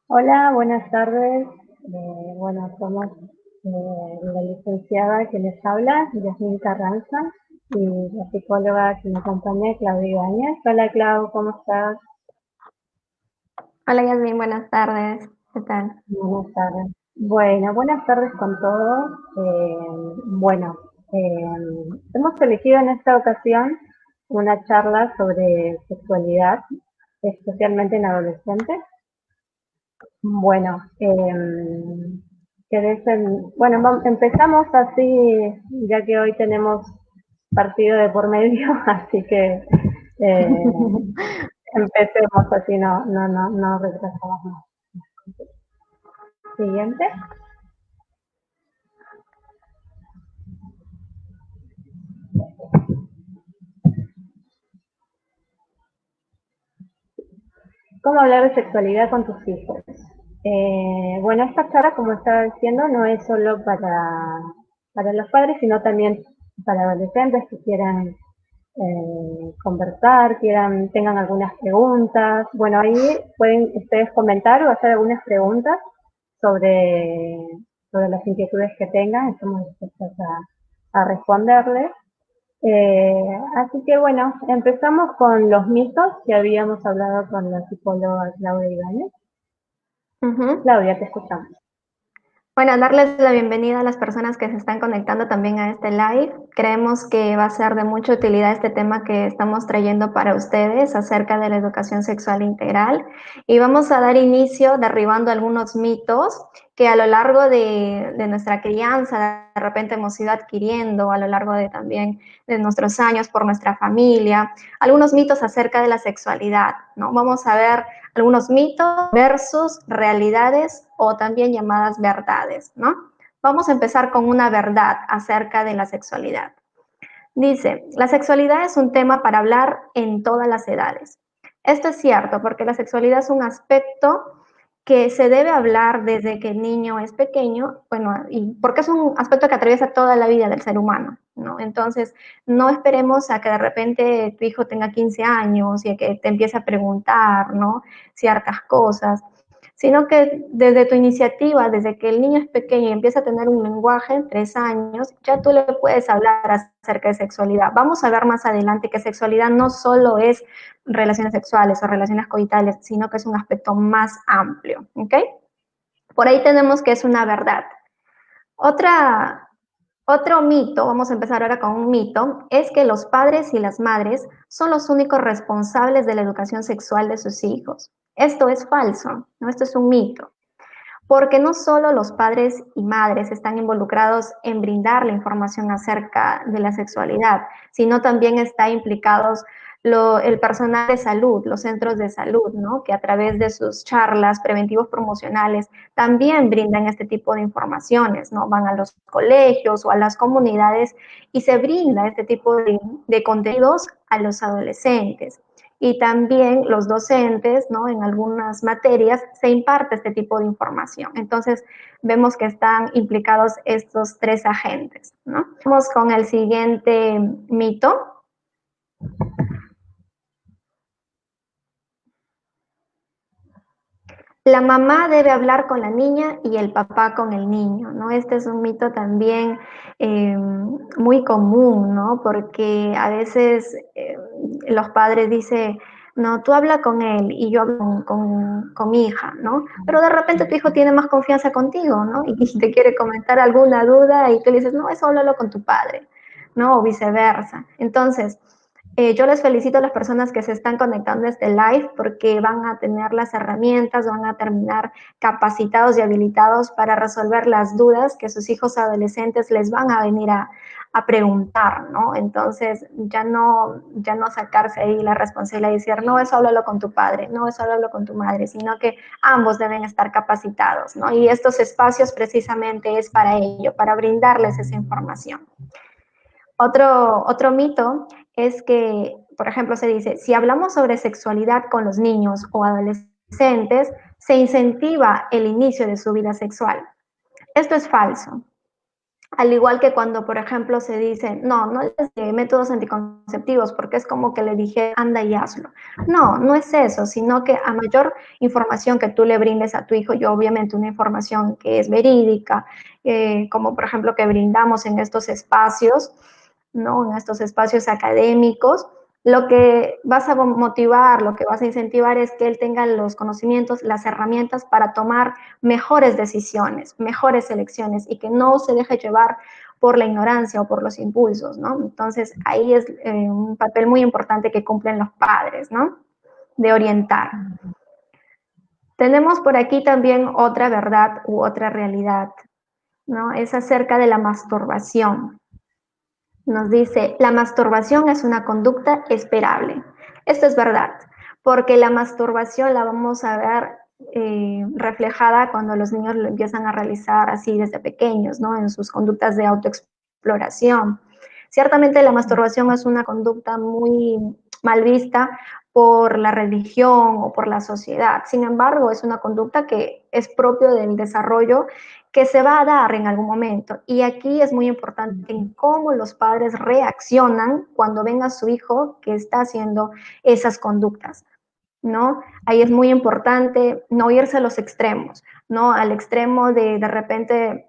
Hola, buenas tardes. Somos la licenciada que les habla, Yasmín Carranza, y la psicóloga que me acompaña, Claudia Ibáñez. Hola, Clau, ¿cómo estás? Hola Yasmin, buenas tardes. ¿Qué tal? Buenas tardes. Bueno, buenas tardes con todos. Bueno, hemos elegido en esta ocasión una charla sobre sexualidad, especialmente en adolescentes. Bueno, empezamos así, ya que hoy tenemos partido de por medio, así que eh, empecemos así, no retrasamos más. Siguiente. ¿Cómo hablar de sexualidad con tus hijos? Bueno, esta charla, como estaba diciendo, no es solo para los padres, sino también para adolescentes que quieran conversar, tengan algunas preguntas. Bueno, ahí pueden ustedes comentar o hacer algunas preguntas sobre, sobre las inquietudes que tengan. Estamos dispuestos a responderles. Así que bueno, empezamos con los mitos que habíamos hablado con la psicóloga Claudia Ibáñez. Ujú. Claudia, te escuchamos. Bueno, darles la bienvenida a las personas que se están conectando también a este live. Creemos que va a ser de mucha utilidad este tema que estamos trayendo para ustedes acerca de la educación sexual integral. Y vamos a dar inicio derribando algunos mitos que a lo largo de nuestra crianza de repente hemos ido adquiriendo, a lo largo de también de nuestros años por nuestra familia, algunos mitos acerca de la sexualidad, ¿no? Vamos a ver algunos mitos versus realidades o también llamadas verdades, ¿no? Vamos a empezar con una verdad acerca de la sexualidad. Dice, la sexualidad es un tema para hablar en todas las edades. Esto es cierto porque la sexualidad es un aspecto que se debe hablar desde que el niño es pequeño, bueno, y porque es un aspecto que atraviesa toda la vida del ser humano, ¿no? Entonces, no esperemos a que de repente tu hijo tenga 15 años y a que te empiece a preguntar, ¿no? Ciertas cosas, sino que desde tu iniciativa, desde que el niño es pequeño y empieza a tener un lenguaje en 3 años, ya tú le puedes hablar acerca de sexualidad. Vamos a ver más adelante que sexualidad no solo es relaciones sexuales o relaciones coitales, sino que es un aspecto más amplio, ¿ok? Por ahí tenemos que es una verdad. Otra, otro mito, vamos a empezar ahora con un mito, es que los padres y las madres son los únicos responsables de la educación sexual de sus hijos. Esto es falso, ¿no? Esto es un mito porque no solo los padres y madres están involucrados en brindar la información acerca de la sexualidad, sino también está implicados el personal de salud, los centros de salud, ¿no? Que a través de sus charlas preventivos promocionales también brindan este tipo de informaciones, ¿no? Van a los colegios o a las comunidades y se brinda este tipo de contenidos a los adolescentes y también los docentes, ¿no? En algunas materias se imparte este tipo de información. Entonces, vemos que están implicados estos tres agentes, ¿no? Vamos con el siguiente mito. La mamá debe hablar con la niña y el papá con el niño, ¿no? Este es un mito también muy común, ¿no? Porque a veces los padres dicen, no, tú habla con él y yo hablo con mi hija, ¿no? Pero de repente tu hijo tiene más confianza contigo, ¿no? Y te quiere comentar alguna duda y tú le dices, no, eso háblalo con tu padre, ¿no? O viceversa. Entonces, yo les felicito a las personas que se están conectando a este live porque van a tener las herramientas, van a terminar capacitados y habilitados para resolver las dudas que sus hijos adolescentes les van a venir a preguntar, ¿no? Entonces, ya no sacarse ahí la responsabilidad y decir, no, eso háblalo con tu padre, no, eso háblalo con tu madre, sino que ambos deben estar capacitados, ¿no? Y estos espacios precisamente es para ello, para brindarles esa información. Otro mito es que, por ejemplo, se dice, si hablamos sobre sexualidad con los niños o adolescentes, se incentiva el inicio de su vida sexual. Esto es falso. Al igual que cuando, por ejemplo, se dice, no les dé métodos anticonceptivos, porque es como que le dije, anda y hazlo. No, no es eso, sino que a mayor información que tú le brindes a tu hijo, y obviamente una información que es verídica, como por ejemplo que brindamos en estos espacios, ¿no? En estos espacios académicos, lo que vas a motivar, lo que vas a incentivar es que él tenga los conocimientos, las herramientas para tomar mejores decisiones, mejores elecciones y que no se deje llevar por la ignorancia o por los impulsos, ¿no? Entonces ahí es un papel muy importante que cumplen los padres, ¿no? De orientar. Tenemos por aquí también otra verdad u otra realidad, ¿no? Es acerca de la masturbación. Nos dice, la masturbación es una conducta esperable. Esto es verdad, porque la masturbación la vamos a ver reflejada cuando los niños lo empiezan a realizar así desde pequeños, ¿no? En sus conductas de autoexploración. Ciertamente la masturbación es una conducta muy mal vista por la religión o por la sociedad. Sin embargo, es una conducta que es propio del desarrollo que se va a dar en algún momento. Y aquí es muy importante en cómo los padres reaccionan cuando ven a su hijo que está haciendo esas conductas, ¿no? Ahí es muy importante no irse a los extremos, ¿no? Al extremo de repente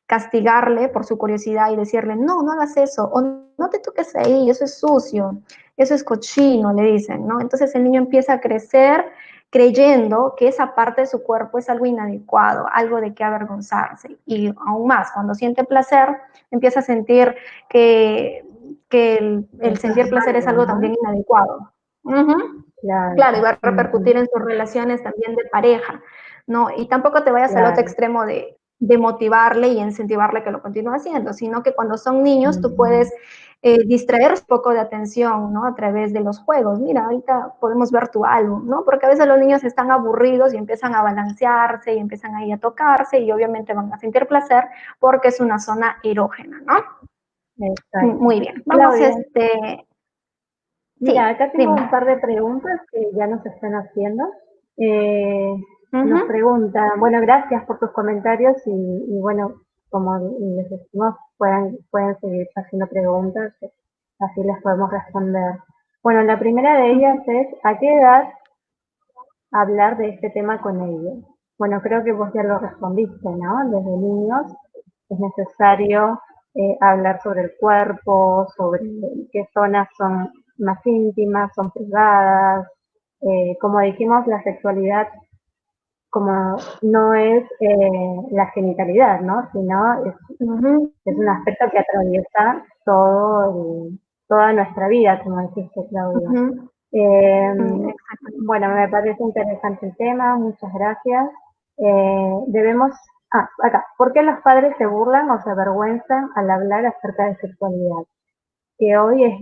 castigarle por su curiosidad y decirle, no hagas eso, o no te toques ahí, eso es sucio, eso es cochino, le dicen, ¿no? Entonces el niño empieza a crecer creyendo que esa parte de su cuerpo es algo inadecuado, algo de qué avergonzarse. Y aún más, cuando siente placer, empieza a sentir que el sentir placer es algo también inadecuado. Claro, y va a repercutir en sus relaciones también de pareja, ¿no? Y tampoco te vayas al otro extremo de motivarle y incentivarle que lo continúe haciendo, sino que cuando son niños tú puedes distraer un poco de atención, ¿no? A través de los juegos. Mira, ahorita podemos ver tu álbum, ¿no? Porque a veces los niños están aburridos y empiezan a balancearse y empiezan ahí a tocarse y obviamente van a sentir placer porque es una zona erógena, ¿no? Exacto. Muy bien. Vamos, Claudia, mira, sí, acá tengo dime. un par de preguntas que ya nos están haciendo. Nos Uh-huh. preguntan, bueno, gracias por tus comentarios y bueno, como les decimos, pueden seguir haciendo preguntas, así les podemos responder. Bueno, la primera de ellas es, ¿a qué edad hablar de este tema con ellos? Bueno, creo que vos ya lo respondiste, ¿no? Desde niños es necesario hablar sobre el cuerpo, sobre qué zonas son más íntimas, son privadas. Como dijimos, la sexualidad como no es la genitalidad, ¿no? Sino Uh-huh. es un aspecto que atraviesa toda nuestra vida, como dijiste, Claudia. Uh-huh. Eh, Exactamente. bueno, me parece interesante el tema, muchas gracias. Debemos, acá, ¿por qué los padres se burlan o se avergüenzan al hablar acerca de sexualidad? Que hoy es,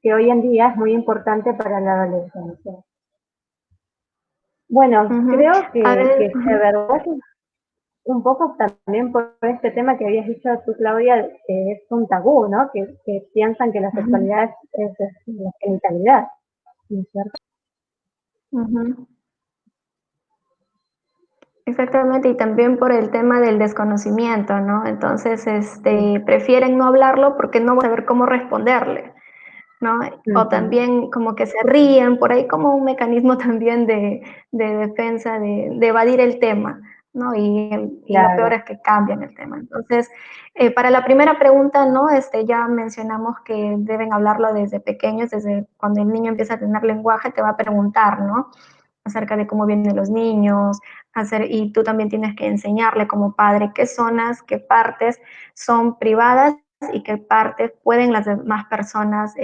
que hoy en día es muy importante para la adolescencia. Bueno, Uh-huh. creo A ver, que se avergüenzan un poco también por este tema que habías dicho tú, Claudia, que es un tabú, ¿no? Que piensan que la uh-huh. sexualidad es la genitalidad, ¿no es cierto? Uh-huh. Exactamente, y también por el tema del desconocimiento, ¿no? Entonces, Sí. prefieren no hablarlo porque no van a saber cómo responderle, ¿no? O Ujú. también como que se ríen, por ahí como un mecanismo también de defensa, de evadir el tema, ¿no? Y lo peor Claro. es que cambian el tema. Entonces, para la primera pregunta, ¿no? Ya mencionamos que deben hablarlo desde pequeños, desde cuando el niño empieza a tener lenguaje, te va a preguntar, ¿no? Acerca de cómo vienen los niños, y tú también tienes que enseñarle como padre qué zonas, qué partes son privadas y qué partes pueden las demás personas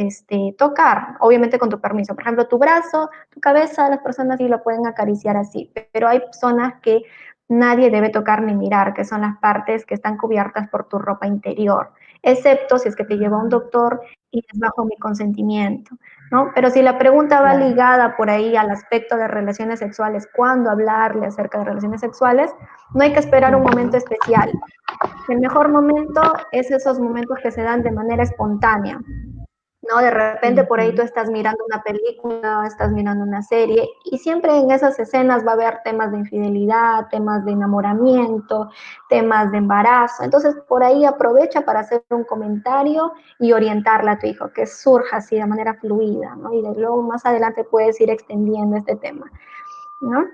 tocar, obviamente con tu permiso. Por ejemplo, tu brazo, tu cabeza, las personas sí lo pueden acariciar así, pero hay zonas que nadie debe tocar ni mirar, que son las partes que están cubiertas por tu ropa interior, excepto si es que te lleva un doctor y es bajo mi consentimiento, ¿no? Pero si la pregunta va Claro. ligada por ahí al aspecto de relaciones sexuales, ¿cuándo hablarle acerca de relaciones sexuales? No hay que esperar un momento Ujú. especial. El mejor momento es esos momentos que se dan de manera espontánea, ¿no? De repente por ahí tú Ujú. estás mirando una película, estás mirando una serie y siempre en esas escenas va a haber temas de infidelidad, temas de enamoramiento, temas de embarazo. Entonces por ahí aprovecha para hacer un comentario y orientarla a tu hijo, que surja así de manera fluida, ¿no? Y luego más adelante puedes ir extendiendo este tema, ¿no?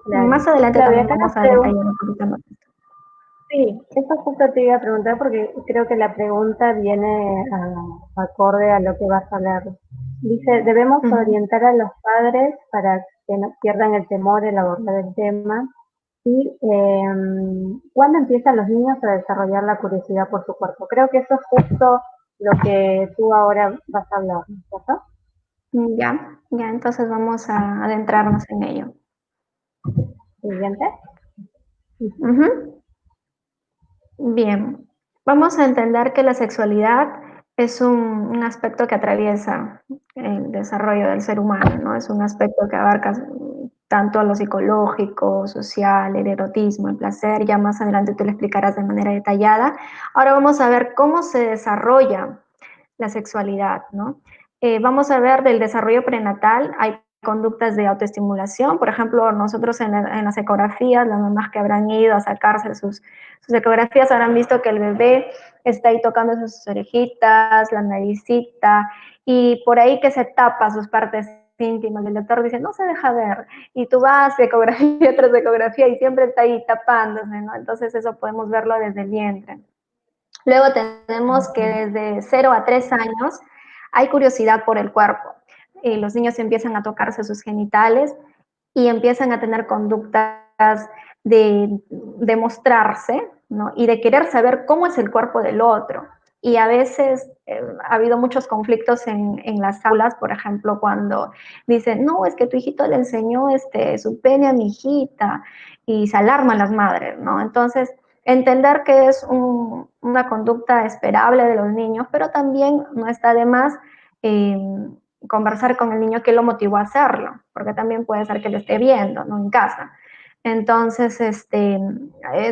Claro. Más adelante Claro, y también acá vamos nos a detallar preguntan, un poquito más. sí, eso justo te iba a preguntar porque creo que la pregunta viene acorde a lo que vas a hablar. Dice, debemos Uh -huh. orientar a los padres para que no pierdan el temor en abordar el tema. Y ¿cuándo empiezan los niños a desarrollar la curiosidad por su cuerpo? Creo que eso es justo lo que tú ahora vas a hablar, ¿no es cierto? Ya, ya, entonces vamos a adentrarnos en ello. Siguiente. Uh -huh. Bien, vamos a entender que la sexualidad es un aspecto que atraviesa el desarrollo del ser humano, ¿no? Es un aspecto que abarca tanto a lo psicológico, social, el erotismo, el placer. Ya más adelante tú lo explicarás de manera detallada. Ahora vamos a ver cómo se desarrolla la sexualidad, ¿no? Vamos a ver del desarrollo prenatal. Hay conductas de autoestimulación, por ejemplo, nosotros en las ecografías, las mamás que habrán ido a sacarse sus ecografías habrán visto que el bebé está ahí tocando sus orejitas, la naricita, y por ahí que se tapa sus partes íntimas. El doctor dice, no se deja ver, y tú vas ecografía tras ecografía y siempre está ahí tapándose, ¿no? Entonces eso podemos verlo desde el vientre. Luego tenemos que desde 0 a 3 años hay curiosidad por el cuerpo. Los niños empiezan a tocarse sus genitales y empiezan a tener conductas de mostrarse, ¿no? Y de querer saber cómo es el cuerpo del otro. Y a veces ha habido muchos conflictos en las aulas, por ejemplo, cuando dicen, no, es que tu hijito le enseñó su pene a mi hijita, y se alarman las madres, ¿no? Entonces, entender que es una conducta esperable de los niños, pero también no está de más eh, conversar con el niño qué lo motivó a hacerlo, porque también puede ser que lo esté viendo, ¿no? En casa. Entonces,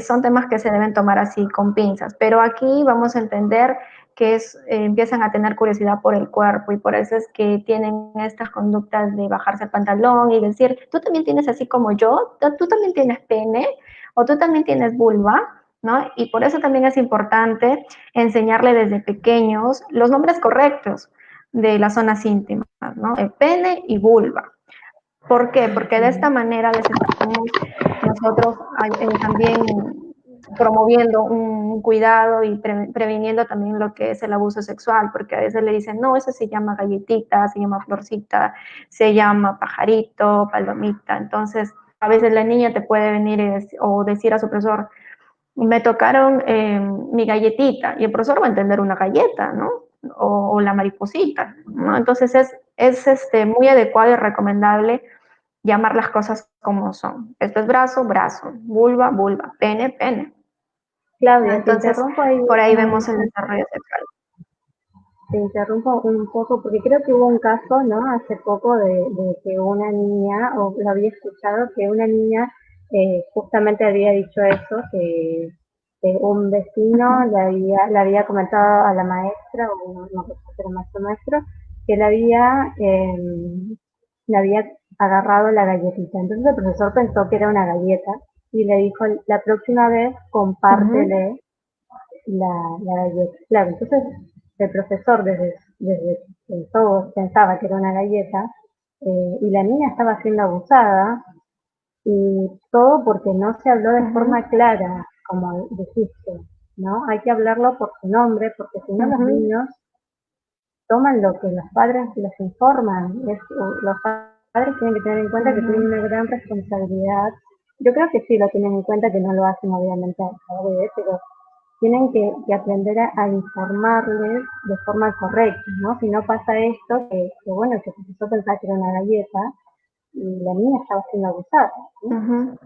son temas que se deben tomar así con pinzas, pero aquí vamos a entender que empiezan a tener curiosidad por el cuerpo y por eso es que tienen estas conductas de bajarse el pantalón y decir, tú también tienes así como yo, tú también tienes pene o tú también tienes vulva, ¿no? Y por eso también es importante enseñarle desde pequeños los nombres correctos de las zonas íntimas, ¿no? El pene y vulva. ¿Por qué? Porque de esta manera les estamos nosotros también promoviendo un cuidado y previniendo también lo que es el abuso sexual, porque a veces le dicen, no, eso se llama galletita, se llama florcita, se llama pajarito, palomita. Entonces, a veces la niña te puede venir o decir a su profesor, me tocaron mi galletita, y el profesor va a entender una galleta, ¿no? O la mariposita, ¿no? Entonces es muy adecuado y recomendable llamar las cosas como son. Esto es brazo, brazo, vulva, vulva, pene, pene. Claudia, te Entonces, interrumpo ahí por ahí vemos el desarrollo sexual. te interrumpo un poco porque creo que hubo un caso, ¿no? Hace poco de que una niña, o lo había escuchado, que una niña justamente había dicho eso, que un Uh vecino -huh. le había comentado a la maestra, o no sé si era maestro, que le había agarrado la galletita. Entonces el profesor pensó que era una galleta y le dijo, la próxima vez Uh -huh. compártele la galleta. Claro, entonces el profesor desde pensó, pensaba que era una galleta y la niña estaba siendo abusada y todo porque no se habló Uh de -huh. forma clara, como dijiste, ¿no? Hay que hablarlo por su nombre porque si no Uh los -huh. niños toman lo que los padres les informan. Los padres tienen que tener en Uh cuenta que tienen -huh. una gran responsabilidad. Yo creo que sí lo tienen en cuenta, que no lo hacen obviamente a través, pero tienen que aprender a informarles de forma correcta, ¿no? Si no pasa esto, que bueno, que se empezó a pensar que era una galleta y la niña estaba siendo abusada, Uh ¿sí? -huh.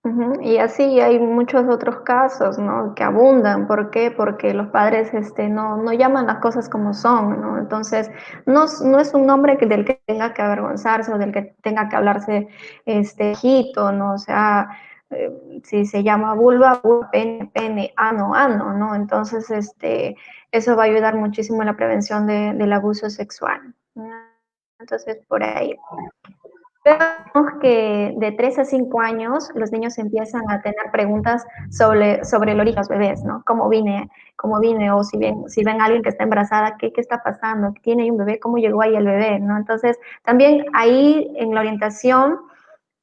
Uh -huh. Y así hay muchos otros casos, ¿no? Que abundan. ¿Por qué? Porque los padres no llaman las cosas como son, ¿no? Entonces, no es un nombre del que tenga que avergonzarse o del que tenga que hablarse hijito, ¿no? O sea, si se llama vulva, vulva, pene, pene, ano, ano, ¿no? Entonces, eso va a ayudar muchísimo en la prevención del abuso sexual, ¿no? Entonces, por ahí. Vemos que de 3 a 5 años los niños empiezan a tener preguntas sobre el origen de los bebés, ¿no? ¿Cómo vine? O si ven a alguien que está embarazada, ¿qué está pasando? ¿Tiene ahí un bebé? ¿Cómo llegó ahí el bebé? ¿No? Entonces, también ahí en la orientación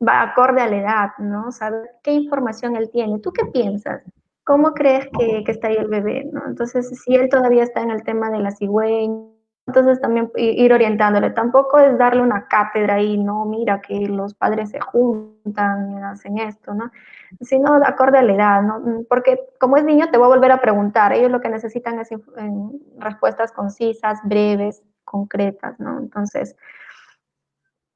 va acorde a la edad, ¿no? Saber qué información él tiene. ¿Tú qué piensas? ¿Cómo crees que está ahí el bebé? ¿No? Entonces, si él todavía está en el tema de la cigüeña, entonces también ir orientándole. Tampoco es darle una cátedra ahí, no, mira que los padres se juntan y hacen esto, ¿no? Sino acorde a la edad, ¿no? Porque como es niño te voy a volver a preguntar. Ellos lo que necesitan es respuestas concisas, breves, concretas, ¿no? Entonces,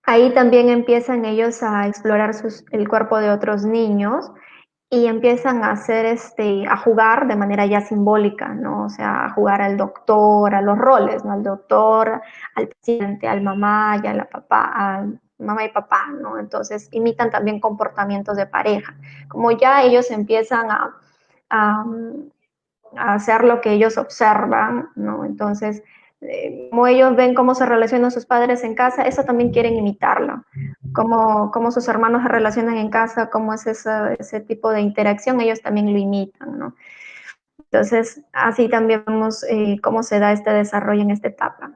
ahí también empiezan ellos a explorar el cuerpo de otros niños y empiezan a hacer a jugar de manera ya simbólica, ¿no? O sea, a jugar al doctor, a los roles, ¿no? Al doctor, al paciente, al mamá y a la papá, al mamá y papá, ¿no? Entonces imitan también comportamientos de pareja. Como ya ellos empiezan a, a hacer lo que ellos observan, ¿no? Entonces, como ellos ven cómo se relacionan sus padres en casa, eso también quieren imitarlo. Cómo sus hermanos se relacionan en casa, cómo es ese tipo de interacción, ellos también lo imitan, ¿no? Entonces, así también vemos cómo se da este desarrollo en esta etapa.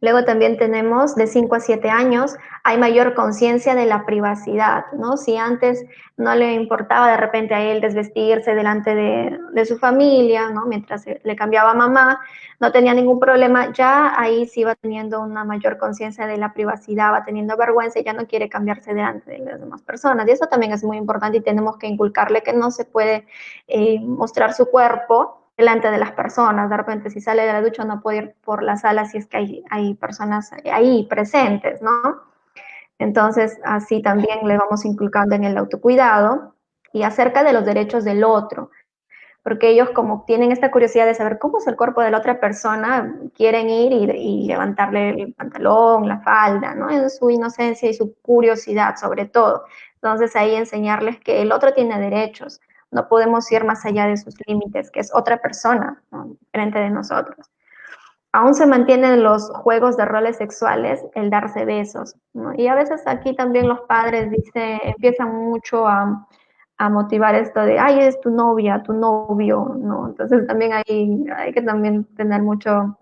Luego también tenemos de 5 a 7 años, hay mayor conciencia de la privacidad, ¿no? Si antes no le importaba de repente a él desvestirse delante de su familia, ¿no? Mientras le cambiaba a mamá, no tenía ningún problema, ya ahí sí va teniendo una mayor conciencia de la privacidad, va teniendo vergüenza y ya no quiere cambiarse delante de las demás personas. Y eso también es muy importante y tenemos que inculcarle que no se puede mostrar su cuerpo delante de las personas. De repente, si sale de la ducha, no puede ir por la sala si es que hay personas ahí presentes, ¿no? Entonces, así también le vamos inculcando en el autocuidado y acerca de los derechos del otro, porque ellos como tienen esta curiosidad de saber cómo es el cuerpo de la otra persona, quieren ir y levantarle el pantalón, la falda, ¿no? En su inocencia y su curiosidad sobre todo. Entonces ahí enseñarles que el otro tiene derechos, no podemos ir más allá de sus límites, que es otra persona, ¿no? Frente de nosotros. Aún se mantienen los juegos de roles sexuales, el darse besos, ¿no? Y a veces aquí también los padres empiezan mucho a motivar esto de, ay, es tu novia, tu novio, ¿no? Entonces también hay que también tener mucho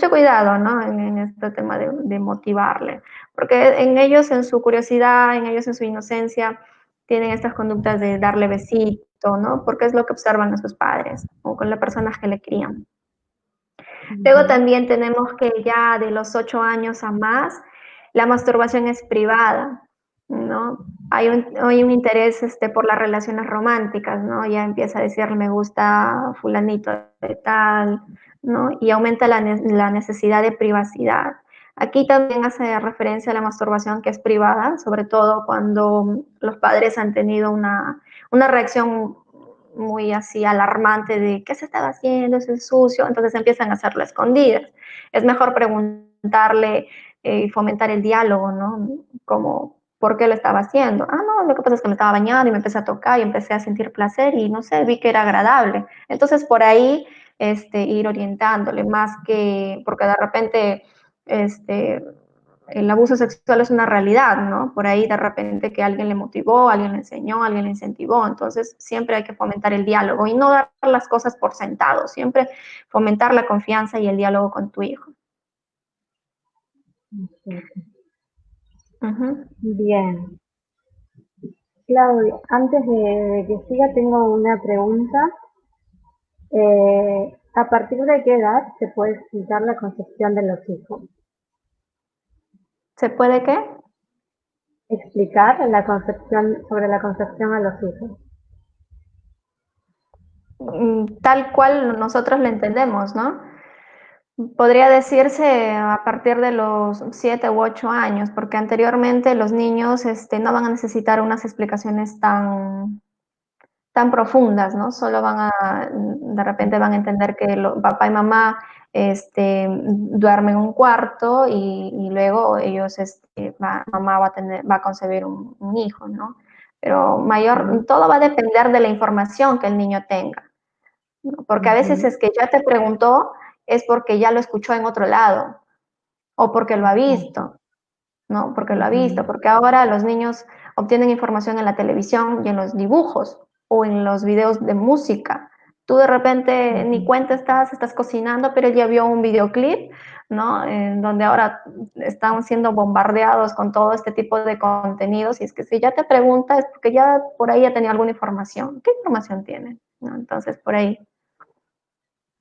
cuidado, ¿no? En este tema de motivarle, porque en ellos, en su curiosidad, en ellos, en su inocencia, tienen estas conductas de darle besito, ¿no? Porque es lo que observan a sus padres o con las personas que le crían. Luego también tenemos que ya de los 8 años a más, la masturbación es privada, ¿no? Hay un interés por las relaciones románticas, ¿no? Ya empieza a decir, me gusta fulanito de tal, ¿no? Y aumenta la necesidad de privacidad. Aquí también hace referencia a la masturbación que es privada, sobre todo cuando los padres han tenido una reacción muy así alarmante de qué se estaba haciendo, eso es sucio, entonces empiezan a hacerlo a escondidas. Es mejor preguntarle y fomentar el diálogo, ¿no? Como, ¿por qué lo estaba haciendo? Ah, no, lo que pasa es que me estaba bañando y me empecé a tocar y empecé a sentir placer y no sé, vi que era agradable. Entonces por ahí ir orientándole más que, porque de repente el abuso sexual es una realidad, ¿no? Por ahí de repente que alguien le motivó, alguien le enseñó, alguien le incentivó. Entonces siempre hay que fomentar el diálogo y no dar las cosas por sentado, siempre fomentar la confianza y el diálogo con tu hijo. Bien. Claudia, antes de que siga tengo una pregunta. ¿A partir de qué edad se puede explicar la concepción de los hijos? ¿Se puede qué? Explicar sobre la concepción a los hijos. Tal cual nosotros lo entendemos, ¿no? Podría decirse a partir de los 7 u 8 años, porque anteriormente los niños no van a necesitar unas explicaciones tan profundas, ¿no? Solo de repente van a entender que papá y mamá duermen en un cuarto y luego ellos, mamá va a concebir un hijo, ¿no? pero todo va a depender de la información que el niño tenga, ¿no? Porque a veces es que ya te preguntó, es porque ya lo escuchó en otro lado, o porque lo ha visto, ¿no? Porque lo ha visto, porque ahora los niños obtienen información en la televisión y en los dibujos o en los videos de música. Tú de repente ni cuenta estás cocinando, pero ya vio un videoclip, ¿no? En donde ahora están siendo bombardeados con todo este tipo de contenidos y es que si ya te pregunta es porque ya por ahí ya tenía alguna información. ¿Qué información tiene? ¿No? Entonces por ahí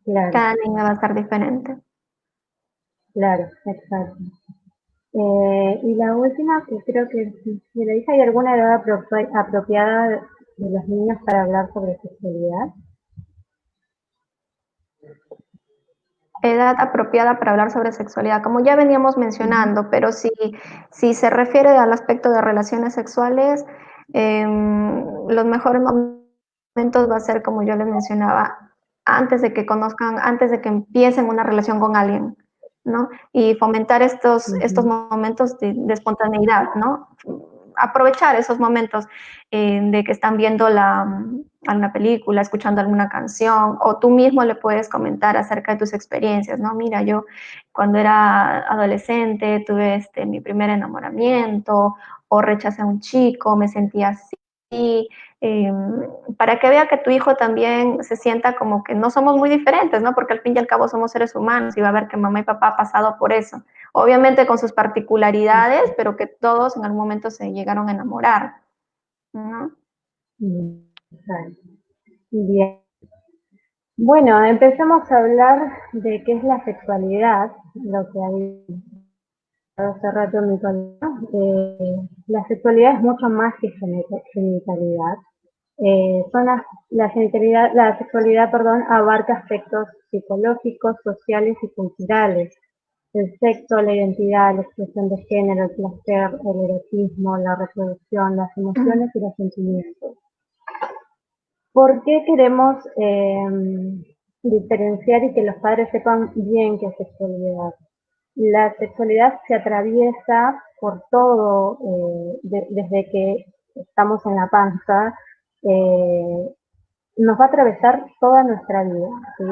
Claro, cada niño va a estar diferente. claro, exacto. Y la última, que creo que si le dice, ¿hay alguna edad apropiada de los niños para hablar sobre sexualidad? Edad apropiada para hablar sobre sexualidad, como ya veníamos Ujú. mencionando, pero si se refiere al aspecto de relaciones sexuales, los mejores momentos va a ser, como yo les mencionaba, antes de que conozcan, antes de que empiecen una relación con alguien, ¿no? Y fomentar estos Ujú. momentos de espontaneidad, ¿no? Aprovechar esos momentos de que están viendo alguna película, escuchando alguna canción, o tú mismo le puedes comentar acerca de tus experiencias, ¿no? Mira, yo cuando era adolescente tuve mi primer enamoramiento, o rechacé a un chico, me sentía así, eh, para que vea que tu hijo también se sienta como que no somos muy diferentes, ¿no? Porque al fin y al cabo somos seres humanos y va a ver que mamá y papá ha pasado por eso. Obviamente con sus particularidades, pero que todos en algún momento se llegaron a enamorar, ¿no? Exacto. Bien. Bueno, empecemos a hablar de qué es la sexualidad, lo que había hace rato mi colega. La sexualidad es mucho más que genitalidad. La sexualidad, perdón, abarca aspectos psicológicos, sociales y culturales. El sexo, la identidad, la expresión de género, el placer, el erotismo, la reproducción, las emociones y los sentimientos. ¿Por qué queremos diferenciar y que los padres sepan bien qué es sexualidad? La sexualidad se atraviesa por todo, desde que estamos en la panza, eh, nos va a atravesar toda nuestra vida, ¿sí?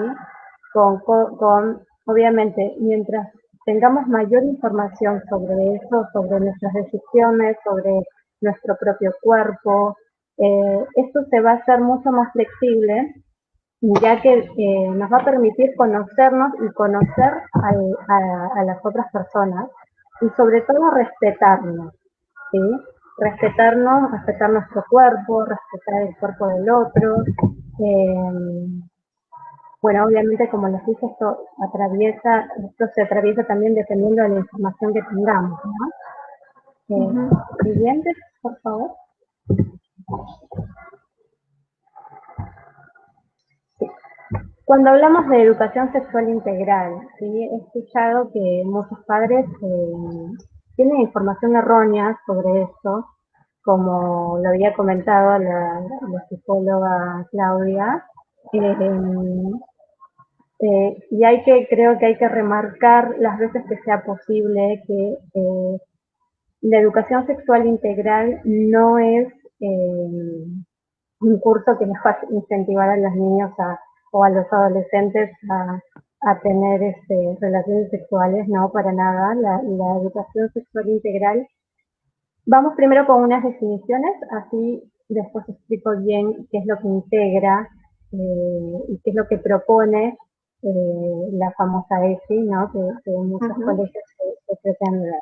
Obviamente, mientras tengamos mayor información sobre eso, sobre nuestras decisiones, sobre nuestro propio cuerpo, esto se va a hacer mucho más flexible, ya que nos va a permitir conocernos y conocer a las otras personas y sobre todo respetarnos, ¿sí? Respetarnos, respetar nuestro cuerpo, respetar el cuerpo del otro. eh, bueno, obviamente, como les dije, esto se atraviesa también dependiendo de la información que tengamos, ¿no? Ujú. Siguiente, por favor. Cuando hablamos de educación sexual integral, ¿sí? He escuchado que muchos padres tienen información errónea sobre esto, como lo había comentado la psicóloga Claudia, eh, y creo que hay que remarcar las veces que sea posible que la educación sexual integral no es eh, un curso que nos va a incentivar a los niños o a los adolescentes a tener relaciones sexuales, no, para nada. La educación sexual integral, vamos primero con unas definiciones, así después explico bien qué es lo que integra y qué es lo que propone la famosa ESI, ¿no? Que en muchos Ujú. colegios se pretende dar.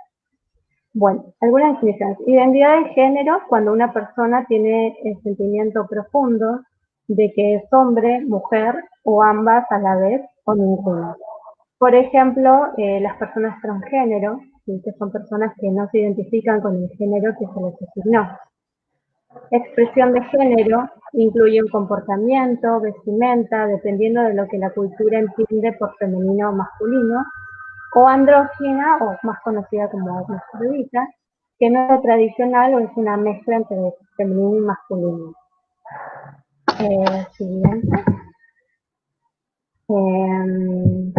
Bueno, algunas definiciones. Identidad de género, cuando una persona tiene el sentimiento profundo de que es hombre, mujer o ambas a la vez o ninguna. Por ejemplo, las personas transgénero, ¿sí? Que son personas que no se identifican con el género que se les asignó. Expresión de género incluye un comportamiento, vestimenta, dependiendo de lo que la cultura entiende por femenino o masculino, o andrógina, o más conocida como hermafrodita, que no es tradicional o es una mezcla entre femenino y masculino. Siguiente. Eh,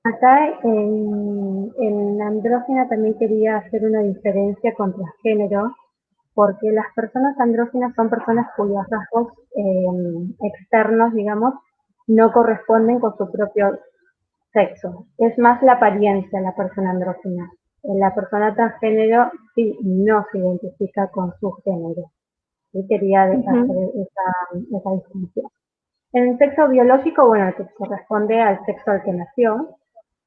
Acá en andrógina también quería hacer una diferencia con transgénero, porque las personas andróginas son personas cuyos rasgos externos, digamos, no corresponden con su propio sexo. Es más la apariencia la persona andrógina. La persona transgénero sí no se identifica con su género. Y quería hacer esa distinción. En el sexo biológico, bueno, que corresponde al sexo al que nació.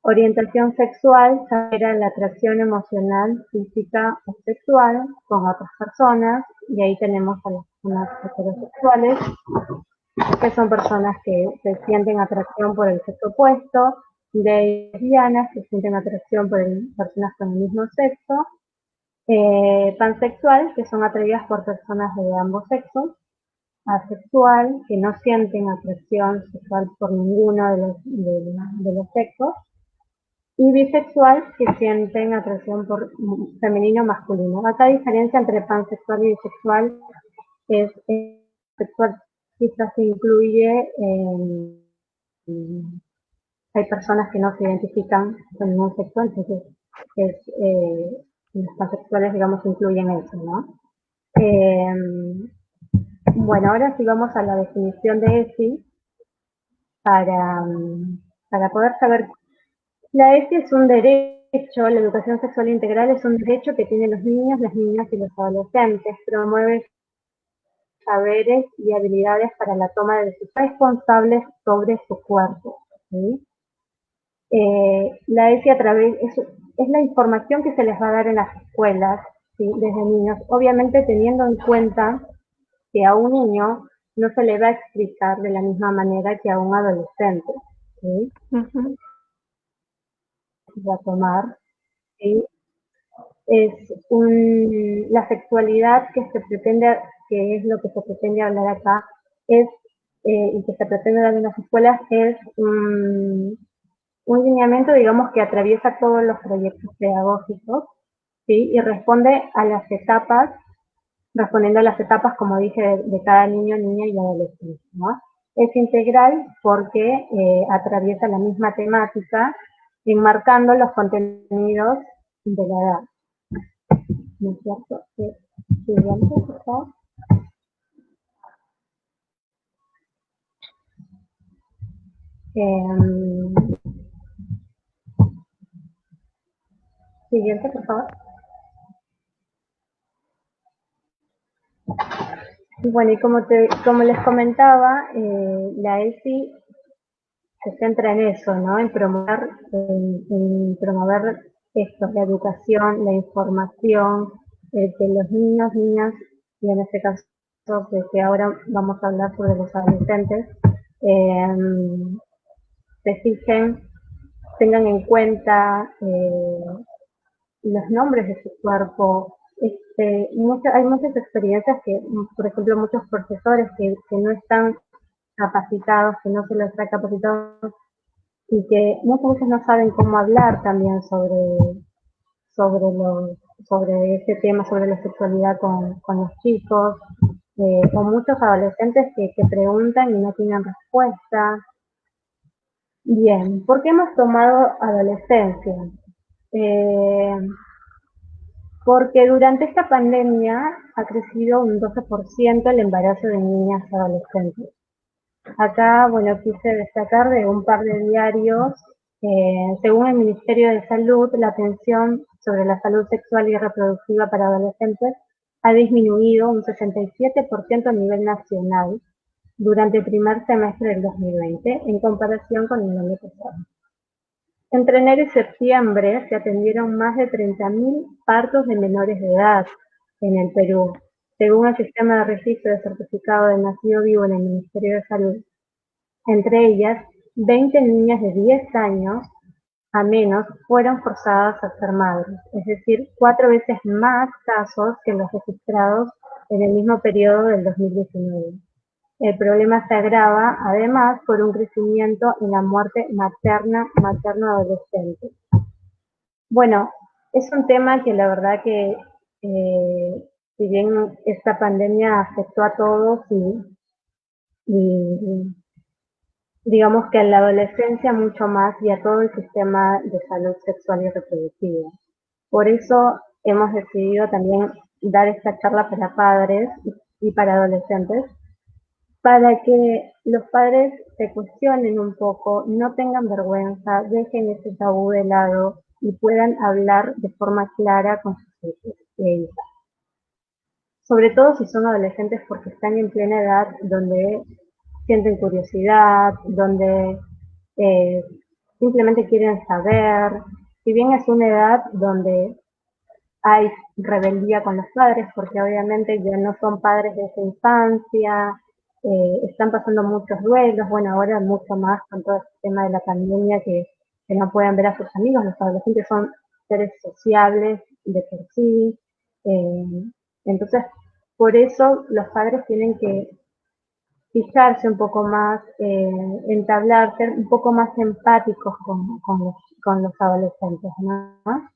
Orientación sexual era la atracción emocional, física o sexual con otras personas. Y ahí tenemos a las personas heterosexuales, que son personas que se sienten atracción por el sexo opuesto, de lesbianas que sienten atracción por personas con el mismo sexo, pansexual, que son atraídas por personas de ambos sexos, asexual, que no sienten atracción sexual por ninguno de los sexos, y bisexual, que sienten atracción por femenino o masculino. Acá la diferencia entre pansexual y bisexual es sexual quizás se incluye, hay personas que no se identifican con ningún sexo, entonces es, los pansexuales, digamos, incluyen eso, ¿no? Bueno, ahora sí vamos a la definición de ESI para, para poder saber. La ESI es un derecho, la educación sexual integral es un derecho que tienen los niños, las niñas y los adolescentes. Promueve saberes y habilidades para la toma de decisiones responsables sobre su cuerpo. ¿Sí? La ESI es la información que se les va a dar en las escuelas, ¿sí? Desde niños, obviamente teniendo en cuenta que a un niño no se le va a explicar de la misma manera que a un adolescente. ¿Sí? Va a tomar, ¿sí? La sexualidad que es lo que se pretende hablar acá, y que se pretende dar en las escuelas, es un lineamiento, digamos, que atraviesa todos los proyectos pedagógicos, ¿sí? Y respondiendo a las etapas, como dije, de cada niño, niña y adolescente, ¿no? Es integral porque atraviesa la misma temática, enmarcando los contenidos de la edad. ¿No es cierto? Siguiente, por favor. Siguiente, por favor. Bueno, y como les comentaba, la ESI se centra en eso, ¿no? En promover esto, la educación, la información, que los niños, niñas, y en este caso que ahora vamos a hablar sobre los adolescentes, eh, se fijen, tengan en cuenta los nombres de su cuerpo. Hay muchas experiencias que, por ejemplo, muchos profesores que no están capacitados, que no se les está capacitado y que muchas veces no saben cómo hablar también sobre, sobre este tema, sobre la sexualidad con los chicos, o muchos adolescentes que preguntan y no tienen respuesta. Bien, ¿por qué hemos tomado adolescencia? Eh, Porque durante esta pandemia ha crecido un 12% el embarazo de niñas y adolescentes. Acá, bueno, quise destacar de un par de diarios. Según el Ministerio de Salud, la atención sobre la salud sexual y reproductiva para adolescentes ha disminuido un 67% a nivel nacional durante el primer semestre del 2020 en comparación con el año pasado. Entre enero y septiembre se atendieron más de 30.000 partos de menores de edad en el Perú, según el Sistema de Registro de Certificado de Nacido Vivo en el Ministerio de Salud. Entre ellas, 20 niñas de 10 años a menos fueron forzadas a ser madres, es decir, 4 veces más casos que los registrados en el mismo periodo del 2019. El problema se agrava, además, por un crecimiento en la muerte materno-adolescente. Bueno, es un tema que la verdad que, si bien esta pandemia afectó a todos y digamos que en la adolescencia mucho más y a todo el sistema de salud sexual y reproductiva. Por eso hemos decidido también dar esta charla para padres y para adolescentes, para que los padres se cuestionen un poco, no tengan vergüenza, dejen ese tabú de lado y puedan hablar de forma clara con sus hijos e hijas. Sobre todo si son adolescentes porque están en plena edad donde sienten curiosidad, donde eh, simplemente quieren saber. Si bien es una edad donde hay rebeldía con los padres, porque obviamente ya no son padres de esa infancia, están pasando muchos duelos, bueno, ahora mucho más con todo este tema de la pandemia que no pueden ver a sus amigos, los adolescentes son seres sociables de por sí, eh, entonces por eso los padres tienen que fijarse un poco más, entablar, ser un poco más empáticos con los adolescentes, ¿no?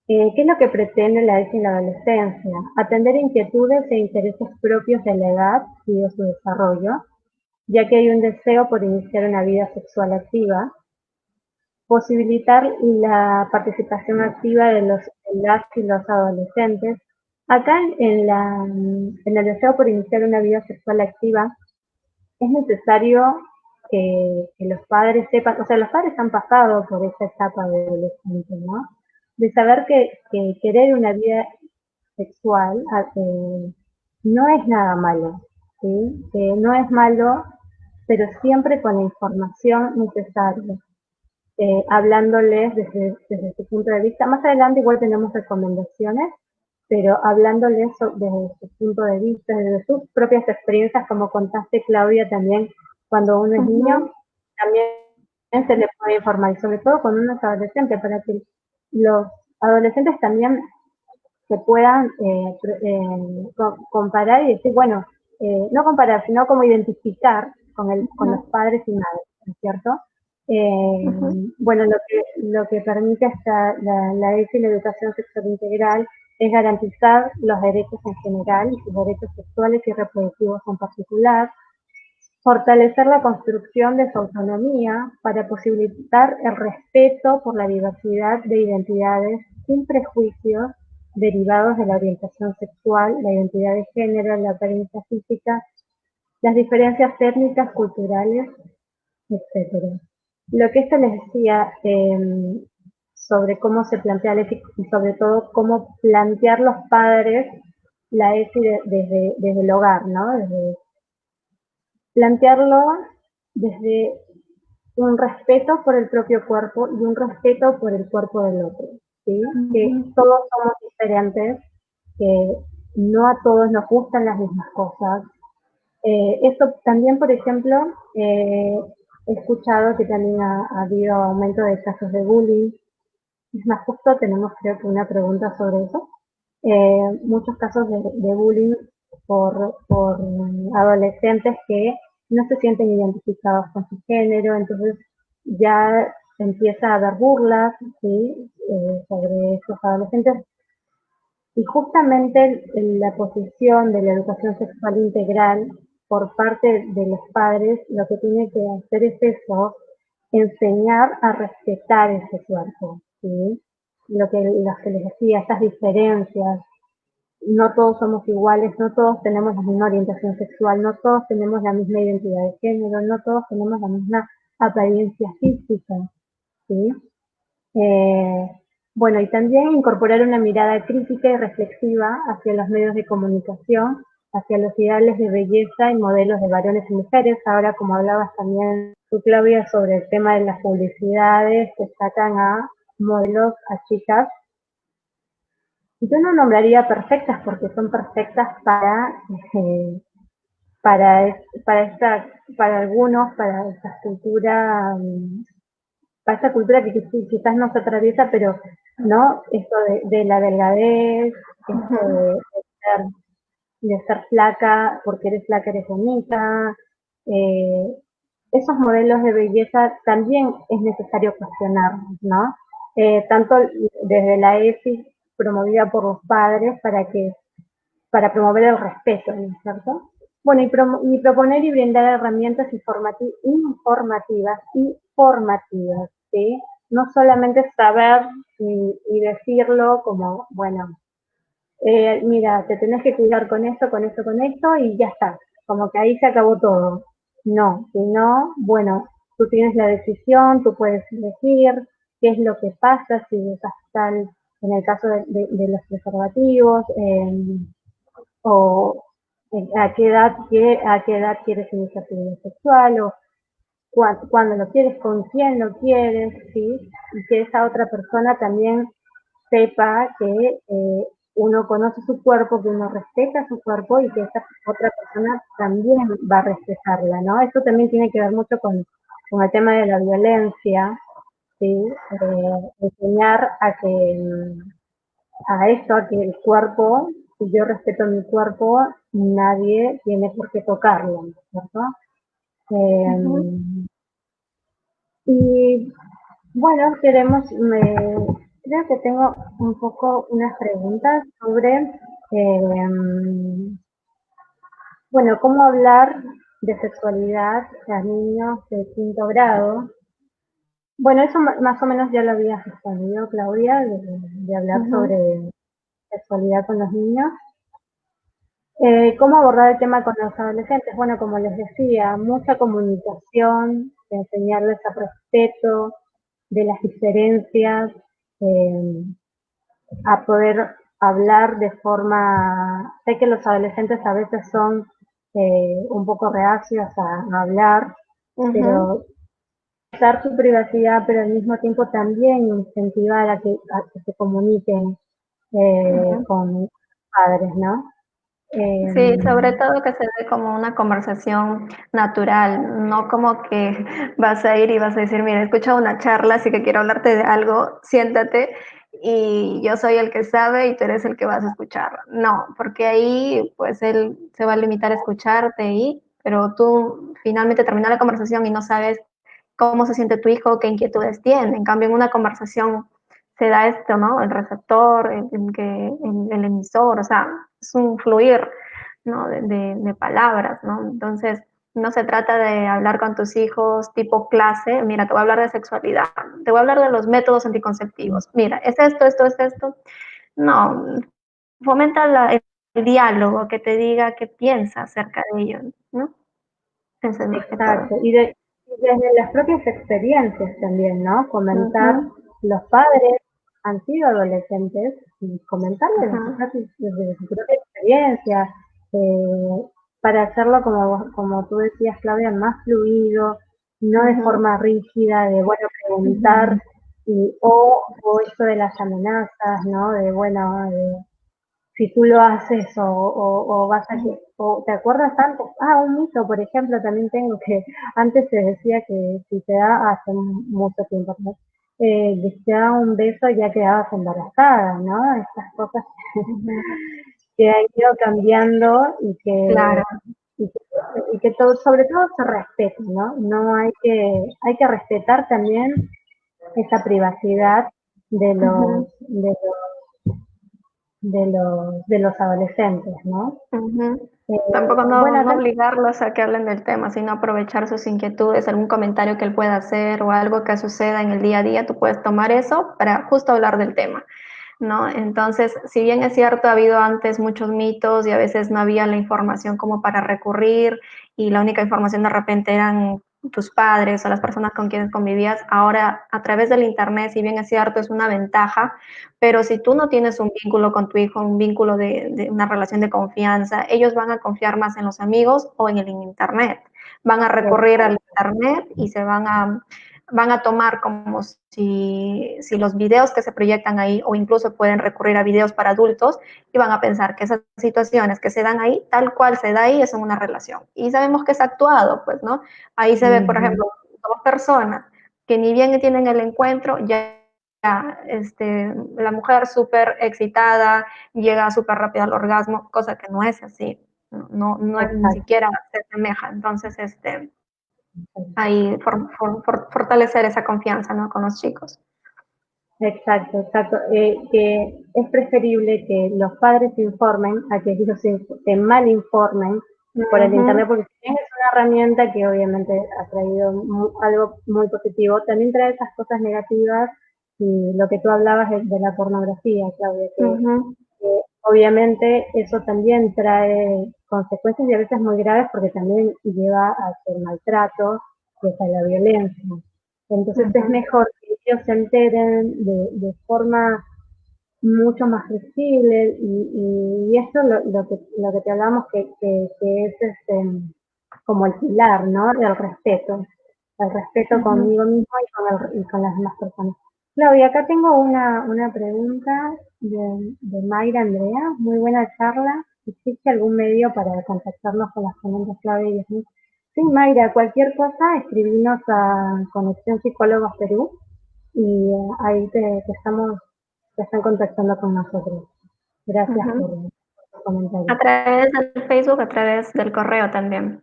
¿Qué es lo que pretende la ESI en la adolescencia? Atender inquietudes e intereses propios de la edad y de su desarrollo, ya que hay un deseo por iniciar una vida sexual activa, posibilitar la participación activa de las y los adolescentes. Acá en el deseo por iniciar una vida sexual activa, es necesario que los padres sepan, o sea, los padres han pasado por esa etapa de adolescente, ¿no? De saber que querer una vida sexual no es nada malo, ¿sí? No es malo, pero siempre con la información necesaria, hablándoles desde su punto de vista. Más adelante igual tenemos recomendaciones, pero hablándoles desde su punto de vista, desde sus propias experiencias, como contaste Claudia también, cuando uno es niño, también se le puede informar, y sobre todo cuando uno es adolescente, para que los adolescentes también se puedan comparar y decir, bueno, no comparar, sino como identificar con los padres y madres, ¿no es cierto? Bueno, lo que permite la ESI, la educación sexual integral, es garantizar los derechos en general y sus derechos sexuales y reproductivos en particular, fortalecer la construcción de su autonomía para posibilitar el respeto por la diversidad de identidades sin prejuicios derivados de la orientación sexual, la identidad de género, la apariencia física, las diferencias étnicas, culturales, etcétera. Lo que esto les decía sobre cómo se plantea la ESI y sobre todo cómo plantear los padres la ESI desde el hogar, ¿no? Desde plantearlo desde un respeto por el propio cuerpo y un respeto por el cuerpo del otro, ¿sí? Que todos somos diferentes, que no a todos nos gustan las mismas cosas. Esto también, por ejemplo, he escuchado que también ha habido aumento de casos de bullying. Es más, justo tenemos creo que una pregunta sobre eso. Muchos casos de bullying por adolescentes que no se sienten identificados con su género, entonces ya empieza a haber burlas, ¿sí? Sobre estos adolescentes. Y justamente la posición de la educación sexual integral por parte de los padres, lo que tiene que hacer es eso, enseñar a respetar ese cuerpo, ¿sí? Lo que les decía, estas diferencias, no todos somos iguales, no todos tenemos la misma orientación sexual, no todos tenemos la misma identidad de género, no todos tenemos la misma apariencia física, ¿sí? Eh, bueno, y también incorporar una mirada crítica y reflexiva hacia los medios de comunicación, hacia los ideales de belleza y modelos de varones y mujeres. Ahora, como hablabas también tú, Claudia, sobre el tema de las publicidades que sacan a modelos, a chicas, yo no nombraría perfectas porque son perfectas eh, para algunos, para esta cultura que quizás no se atraviesa, pero no, esto de la delgadez, esto de ser flaca, porque eres flaca eres bonita, eh, esos modelos de belleza también es necesario cuestionar, ¿no? Tanto desde la ESI promovida por los padres para promover el respeto, ¿no es cierto? Bueno, y proponer y brindar herramientas informativas y formativas, ¿sí? No solamente saber y decirlo como, bueno, mira, te tenés que cuidar con esto, con esto, con esto, y ya está. Como que ahí se acabó todo. No, sino, bueno, tú tienes la decisión, tú puedes elegir qué es lo que pasa si usas tal, en el caso de los preservativos, o a qué edad quieres iniciar tu vida sexual, o cuando lo quieres, con quién lo quieres, ¿sí? Y que esa otra persona también sepa que uno conoce su cuerpo, que uno respeta su cuerpo y que esa otra persona también va a respetarla, ¿no? Esto también tiene que ver mucho con el tema de la violencia, ¿sí? Enseñar a esto, a que el cuerpo, si yo respeto mi cuerpo, nadie tiene por qué tocarlo, ¿cierto? Ujú. Eh, y bueno, creo que tengo un poco unas preguntas sobre, bueno, cómo hablar de sexualidad a niños de quinto grado. Bueno, eso más o menos ya lo había respondido Claudia, de hablar Ujú. sobre sexualidad con los niños. ¿Cómo abordar el tema con los adolescentes? Bueno, como les decía, mucha comunicación, enseñarles a respeto de las diferencias, eh, a poder hablar de forma, sé que los adolescentes a veces son un poco reacios a hablar, Ujú. pero dar su privacidad, pero al mismo tiempo también incentivar a que se comuniquen Ujú. con padres, ¿no? Eh, Sí, sobre todo que se dé como una conversación natural, no como que vas a ir y vas a decir, mira, he escuchado una charla, así que quiero hablarte de algo, siéntate y yo soy el que sabe y tú eres el que vas a escuchar. No, porque ahí pues él se va a limitar a escucharte pero tú finalmente terminas la conversación y no sabes cómo se siente tu hijo, qué inquietudes tiene. En cambio, en una conversación se da esto, ¿no? El receptor, el emisor, o sea, es un fluir, ¿no? De palabras, ¿no? Entonces, no se trata de hablar con tus hijos tipo clase, mira, te voy a hablar de sexualidad, te voy a hablar de los métodos anticonceptivos, mira, es esto, esto, es esto. No, fomenta el diálogo, que te diga qué piensa acerca de ello, ¿no? Eso es más que todo. exacto, y desde las propias experiencias también, ¿no? Comentar, Ujú. los padres han sido adolescentes y comentarles Ajá. desde su propia experiencia, eh, para hacerlo como tú decías, Claudia, más fluido, no de Ujú. forma rígida, de, bueno, preguntar, o esto de las amenazas, ¿no? De, bueno, si tú lo haces o vas a que, o te acuerdas antes, un mito, por ejemplo, también tengo que, antes se decía que si te da, hace mucho tiempo, ¿no? Que si te da un beso ya quedabas embarazada, ¿no? Estas cosas Ujú. que han ido cambiando Claro. y que, y que todo, sobre todo se respete, ¿no? No hay que respetar también esa privacidad de Ujú. los adolescentes, ¿no? Ujú. Tampoco Bueno, no acá obligarlos a que hablen del tema, sino aprovechar sus inquietudes, algún comentario que él pueda hacer o algo que suceda en el día a día, tú puedes tomar eso para justo hablar del tema, ¿no? Entonces, si bien es cierto, ha habido antes muchos mitos y a veces no había la información como para recurrir y la única información de repente eran tus padres o las personas con quienes convivías, ahora a través del Internet, si bien es cierto, es una ventaja, pero si tú no tienes un vínculo con tu hijo, un vínculo de una relación de confianza, ellos van a confiar más en los amigos o en el Internet. Van a recurrir al Internet y van a tomar como si los videos que se proyectan ahí o incluso pueden recurrir a videos para adultos y van a pensar que esas situaciones que se dan ahí, tal cual se da ahí, es una relación. Y sabemos que es actuado, pues, ¿no? Ahí se ve, por ujú, ejemplo, dos personas que ni bien tienen el encuentro, ya la mujer súper excitada, llega súper rápido al orgasmo, cosa que no es así, ni exacto, siquiera se asemeja. Entonces, ahí fortalecer esa confianza, ¿no? Con los chicos. exacto, exacto. Que es preferible que los padres se informen a que ellos se mal informen, por el Ujú, internet, porque si bien es una herramienta que obviamente ha traído algo muy positivo, también trae esas cosas negativas y lo que tú hablabas de la pornografía, Claudia, ujú, que obviamente eso también trae consecuencias y a veces muy graves porque también lleva hacia el maltrato y hacia la violencia. Entonces es ujú, mejor que ellos se enteren de forma mucho más flexible y esto lo que te hablamos que es como el pilar, ¿no? El respeto ujú. conmigo mismo y con las demás personas. Claudia, acá tengo una pregunta de Mayra Andrea, muy buena charla. ¿Existe algún medio para contactarnos con las ponentes Claudia y Yasmín? Sí, Mayra, cualquier cosa, escribinos a Conexión Psicólogos Perú y ahí te están contactando con nosotros. Gracias por Ujú. tu comentario. A través del Facebook, a través del correo también.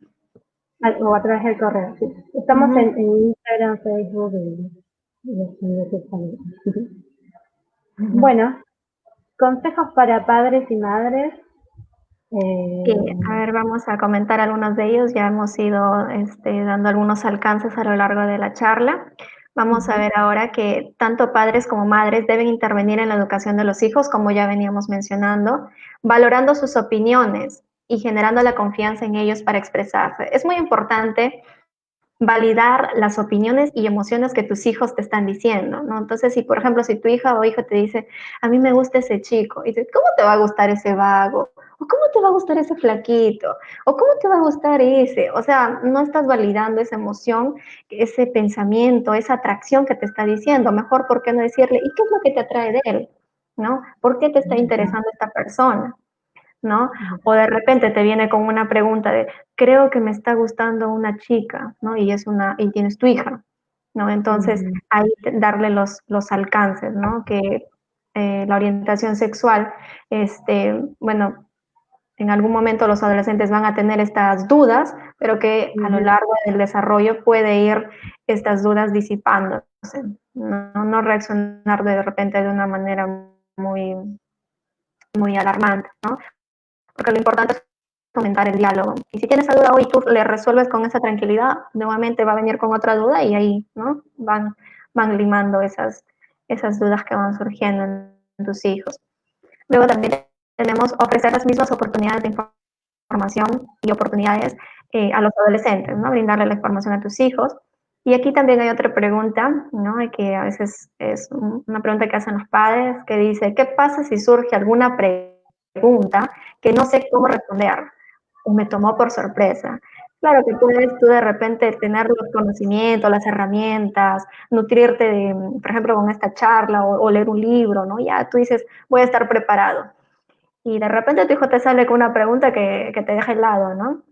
O a través del correo, sí. Estamos Ujú. en Instagram, Facebook y YouTube también. Ujú. Bueno, consejos para padres y madres. Sí, Eh, a ver, vamos a comentar algunos de ellos. Ya hemos ido dando algunos alcances a lo largo de la charla. Vamos a Ujú, ver ahora que tanto padres como madres deben intervenir en la educación de los hijos, como ya veníamos mencionando, valorando sus opiniones y generando la confianza en ellos para expresarse. Es muy importante validar las opiniones y emociones que tus hijos te están diciendo, ¿no? Entonces, si por ejemplo, si tu hija o hijo te dice, a mí me gusta ese chico, y dices, ¿cómo te va a gustar ese vago? ¿O cómo te va a gustar ese flaquito? ¿O cómo te va a gustar ese? O sea, no estás validando esa emoción, ese pensamiento, esa atracción que te está diciendo. Mejor, ¿por qué no decirle, ¿y qué es lo que te atrae de él? ¿No? ¿Por qué te está interesando esta persona? ¿No? O de repente te viene con una pregunta de, creo que me está gustando una chica, ¿no? Y tienes tu hija, ¿no? Entonces, ujú, ahí darle los alcances, ¿no? Que la orientación sexual, bueno, en algún momento los adolescentes van a tener estas dudas, pero que a lo ujú, largo del desarrollo puede ir estas dudas disipándose, no reaccionar de repente de una manera muy, muy alarmante, ¿no? Porque lo importante es fomentar el diálogo. Y si tienes esa duda hoy tú le resuelves con esa tranquilidad, nuevamente va a venir con otra duda y ahí, ¿no? Van limando esas dudas que van surgiendo en tus hijos. Luego también tenemos ofrecer las mismas oportunidades de información y oportunidades a los adolescentes, ¿no? Brindarle la información a tus hijos. Y aquí también hay otra pregunta, ¿no? Que a veces es una pregunta que hacen los padres, que dice, ¿qué pasa si surge alguna pregunta que no sé cómo responder o me tomó por sorpresa? Claro que puedes tú de repente tener los conocimientos, las herramientas, nutrirte de, por ejemplo, con esta charla o leer un libro, ¿no? Ya tú dices, voy a estar preparado. Y de repente tu hijo te sale con una pregunta que te deja helado, ¿no?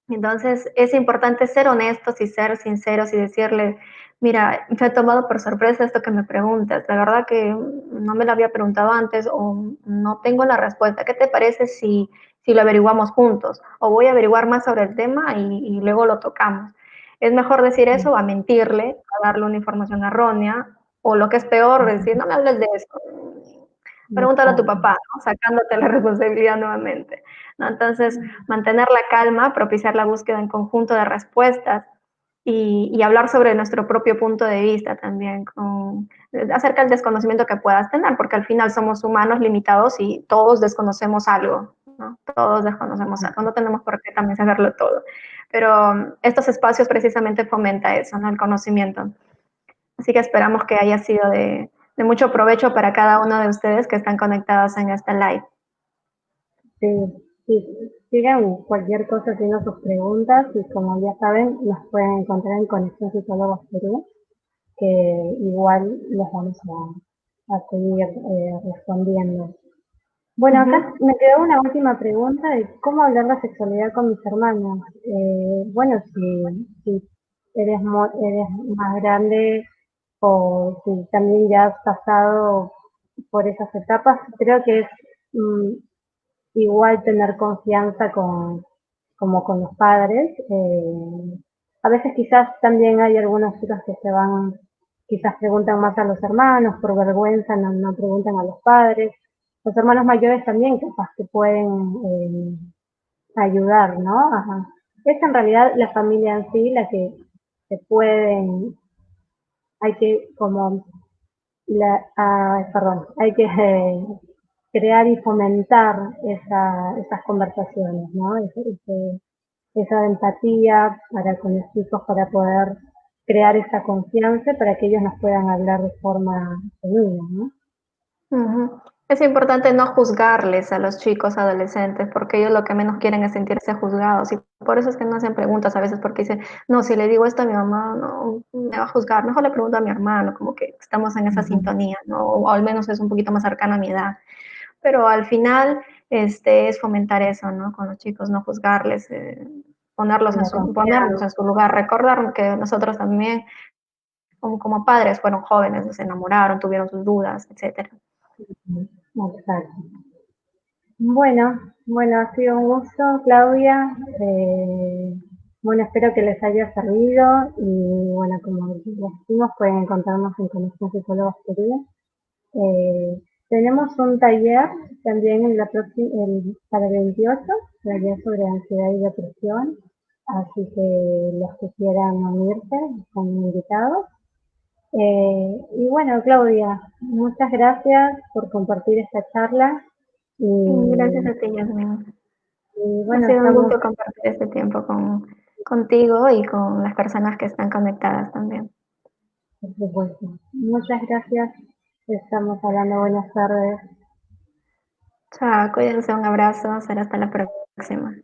Entonces es importante ser honestos y ser sinceros y decirle, mira, me ha tomado por sorpresa esto que me preguntas, la verdad que no me lo había preguntado antes o no tengo la respuesta. ¿Qué te parece si lo averiguamos juntos? O voy a averiguar más sobre el tema y luego lo tocamos. Es mejor decir eso a mentirle, a darle una información errónea, o lo que es peor, decir, no me hables de eso, pregúntale a tu exacto. papá, ¿no? Sacándote la responsabilidad nuevamente, ¿no? Entonces, mantener la calma, propiciar la búsqueda en conjunto de respuestas y hablar sobre nuestro propio punto de vista también, acerca del desconocimiento que puedas tener, porque al final somos humanos limitados y todos desconocemos algo, ¿no? Todos desconocemos algo, no tenemos por qué también saberlo todo. Pero estos espacios precisamente fomenta eso, ¿no? El conocimiento. Así que esperamos que haya sido de mucho provecho para cada uno de ustedes que están conectados en este live. Sí, sí, sigan cualquier cosa haciendo sus preguntas y como ya saben, las pueden encontrar en Conexión Psicólogos Perú, que igual les vamos a seguir respondiendo. Bueno, Ujú. acá me quedó una última pregunta de cómo hablar de sexualidad con mis hermanos. Bueno, si eres más grande o si también ya has pasado por esas etapas, creo que es mm, igual tener confianza como con los padres. A veces quizás también hay algunas chicas que se van, quizás preguntan más a los hermanos, por vergüenza no preguntan a los padres. Los hermanos mayores también capaz que pueden ayudar, ¿no? Ajá. Es en realidad la familia en sí la que se pueden, hay que como, perdón, hay que crear y fomentar esas conversaciones, ¿no? Esa empatía para con los chicos para poder crear esa confianza para que ellos nos puedan hablar de forma genuina, ¿no? Ujú. Es importante no juzgarles a los chicos adolescentes porque ellos lo que menos quieren es sentirse juzgados y por eso es que no hacen preguntas a veces porque dicen, no, si le digo esto a mi mamá, no, me va a juzgar, mejor le pregunto a mi hermano, como que estamos en esa Ujú. sintonía, ¿no? O al menos es un poquito más cercana a mi edad. Pero al final es fomentar eso, ¿no? Con los chicos, no juzgarles, La ponerlos confianza, en su lugar, recordar que nosotros también como padres fueron jóvenes, se enamoraron, tuvieron sus dudas, etcétera. exacto. Bueno, ha sido un gusto, Claudia. Bueno, espero que les haya servido y bueno, como decimos, pueden encontrarnos en Conexión Psicólogos Perú. Tenemos un taller también para el 28, taller sobre ansiedad y depresión, así que los que quieran unirse están invitados. Y bueno, Claudia, muchas gracias por compartir esta charla Gracias y, a ti, Yasmin. y Ha bueno, sido un estamos, gusto compartir este tiempo contigo y con las personas que están conectadas también. por supuesto. Muchas gracias. Estamos hablando. Buenas tardes. Chao, cuídense, un abrazo, será hasta la próxima.